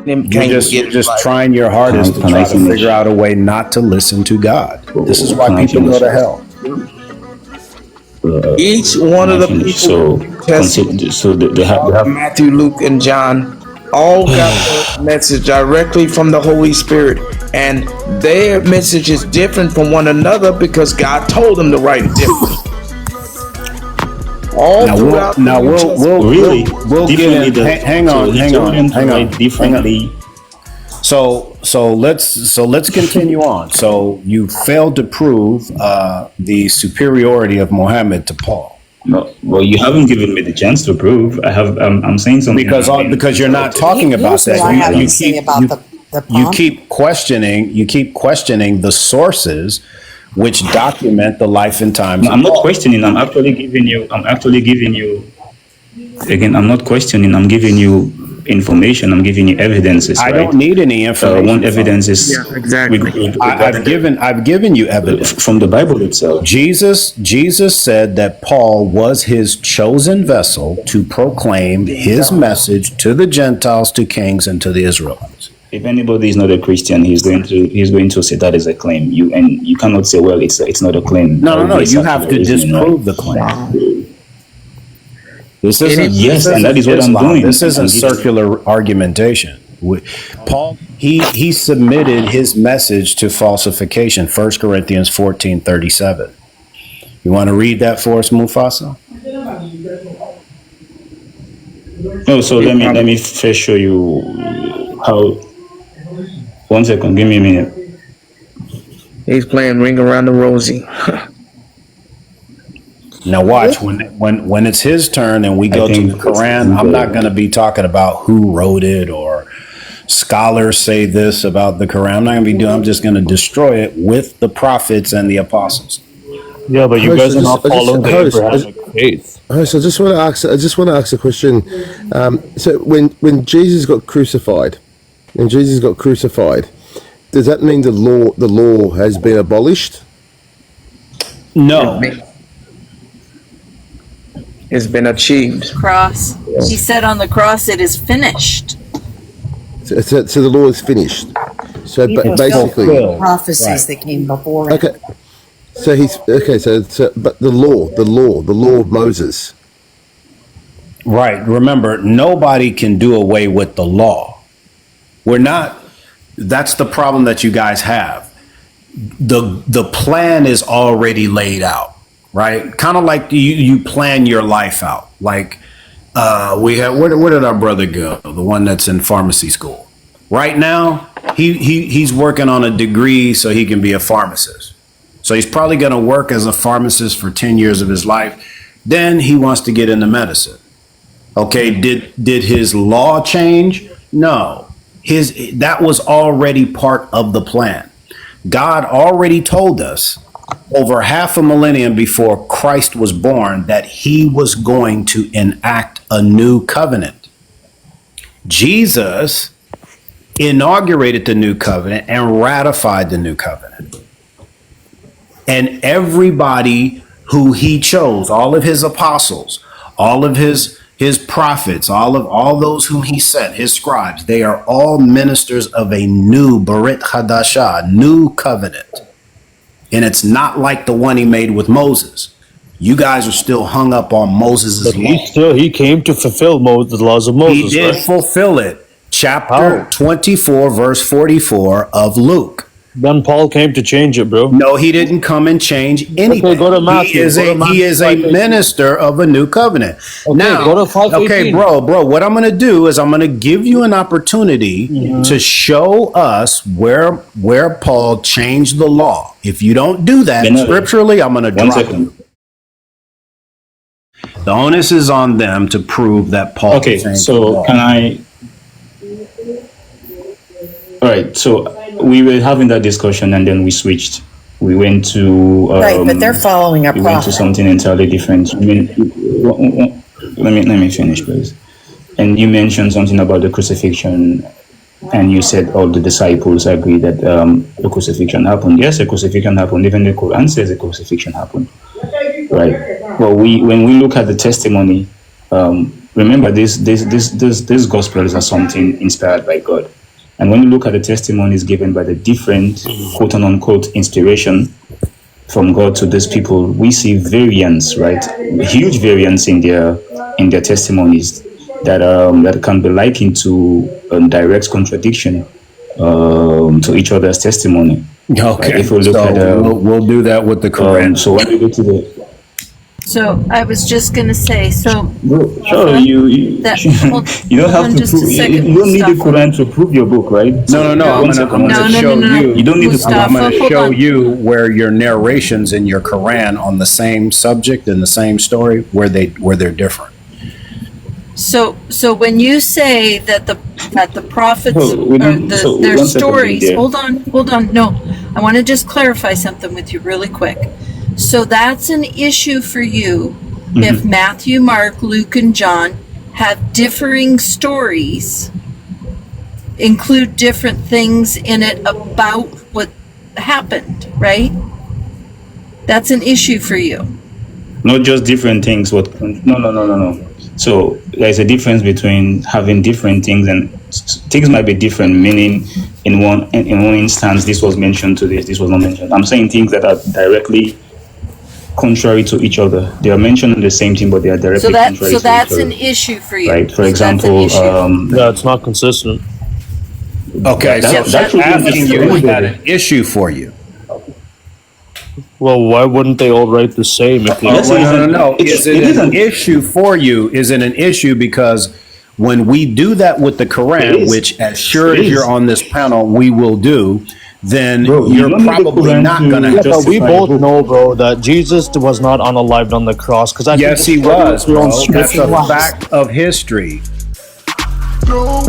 You're just trying your hardest to try to figure out a way not to listen to God. This is why people go to hell. Each one of the people they have Matthew, Luke, and John all got the message directly from the Holy Spirit, and their message is different from one another because God told them to write it different. All throughout we'll get in. Hang on. Differently. So let's continue on. So you failed to prove the superiority of Muhammad to Paul. No, well, you haven't given me the chance to prove. I'm saying something because you're not talking about that. You keep questioning the sources which document the life and times. No, I'm not questioning. I'm actually giving you. Again, I'm not questioning. I'm giving you information. I'm giving you evidences. I don't need any information. I want evidences. Yeah, exactly. I've given you evidence from the Bible itself. Jesus said that Paul was his chosen vessel to proclaim his message to the Gentiles, to kings, and to the Israelites. If anybody is not a Christian, he's going to say that is a claim. You cannot say, well, it's not a claim. No. You have to disprove the claim. This isn't, and that is what I'm doing. This isn't circular argumentation. Paul, he submitted his message to falsification. 1 Corinthians 14:37. You want to read that for us, Mufasa? No, so let me first show you how. 1 second, give me a minute. He's playing Ring Around the Rosie. Now watch, when it's his turn and we go to the Quran, I'm not going to be talking about who wrote it or scholars say this about the Quran. I'm not going to be doing. I'm just going to destroy it with the prophets and the apostles. Yeah, but you guys are not following the Abrahamic faith. So I just want to ask a question. So when Jesus got crucified, does that mean the law has been abolished? No. It's been achieved. Cross. He said on the cross, it is finished. So the law is finished. So basically, prophecies that came before it. Okay. So but the law of Moses. Right. Remember, nobody can do away with the law. That's the problem that you guys have. The plan is already laid out, right? Kind of like you plan your life out. Like we have, where did our brother go? The one that's in pharmacy school. Right now, he's working on a degree so he can be a pharmacist. So he's probably going to work as a pharmacist for 10 years of his life. Then he wants to get into medicine. Okay, did his law change? No. That was already part of the plan. God already told us over half a millennium before Christ was born that he was going to enact a new covenant. Jesus inaugurated the new covenant and ratified the new covenant. And everybody who he chose, all of his apostles, all of his prophets, all those whom he sent, his scribes, they are all ministers of a new Berit Hadashah, new covenant. And it's not like the one he made with Moses. You guys are still hung up on Moses' law. He came to fulfill the laws of Moses. He did fulfill it. Chapter 24, verse 44 of Luke. Then Paul came to change it, bro. No, he didn't come and change anything. Okay, go to Matthew. He is a minister of a new covenant. Okay, now, go to 5:18. Okay, bro, what I'm going to do is I'm going to give you an opportunity to show us where Paul changed the law. If you don't do that scripturally, I'm going to drop you. The onus is on them to prove that Paul changed the law. Can I... All right, so we were having that discussion and then we switched. We went to right, but they're following a prophet. We went to something entirely different. Let me finish, please. And you mentioned something about the crucifixion, and you said all the disciples agree that the crucifixion happened. Yes, the crucifixion happened. Even the Quran says the crucifixion happened. Right. Well, when we look at the testimony, remember this gospels are something inspired by God. And when you look at the testimonies given by the different quote unquote inspiration from God to these people, we see variance, right? Huge variance in their testimonies that can be likened to direct contradiction to each other's testimony. Okay, if we look so at we'll do that with the Quran. so when we go to the So I was just going to say, so sure, you that, hold, you don't hold have on to just a prove. second, You don't need the Mustafa. Quran to prove your book, right? No. I'm gonna show you. You don't need Mustafa, I'm going to hold show on. you where your narrations in your Quran on the same subject and the same story where they're different. So when you say that the prophets So we or don't- their so one second, stories, Lydia. hold on. No, I want to just clarify something with you really quick. So that's an issue for you if Matthew, Mark, Luke, and John have differing stories, include different things in it about what happened, right? That's an issue for you. Not just different things. No. So there's a difference between having different things, and things might be different. Meaning, in one instance, this was mentioned to this was not mentioned. I'm saying things that are directly contrary to each other. They are mentioning the same thing, but they are directly contrary to each That's other. an issue for you. Right. For So that's an example, issue. Yeah, it's not consistent. Okay, so that should be asking you, is understood. that an issue for you? Well, why wouldn't they all write the same? If they No. Is it an issue for you? Is it an issue because when we do that with the Quran, which as sure as you're on this panel, we will do, then Bro, you you're don't need the probably Quran not to- going Yeah, to. but we justify both the book. know, bro, that Jesus was not unalived on the cross. Because Yes, he was, Your own bro. That's scripture. a fact of history. No.